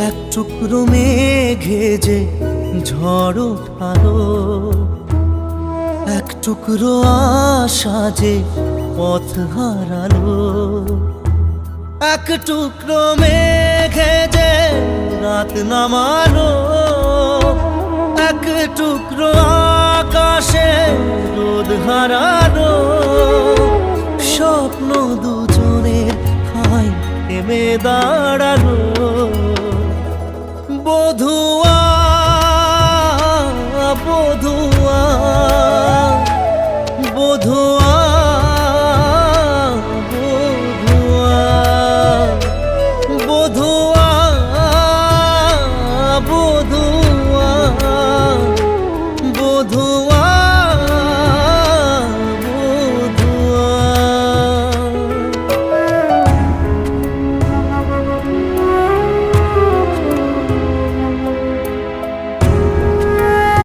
এক টুকরো মেঘে যে ঝড় উঠালো, এক টুকরো আশা যে পথ হারালো। এক টুকরো মেঘে যে রাত নামালো, এক টুকরো আকাশে রোদ হারালো। স্বপ্ন দুজনের ঠাঁই থেমে দাঁড়ালো। বধুয়া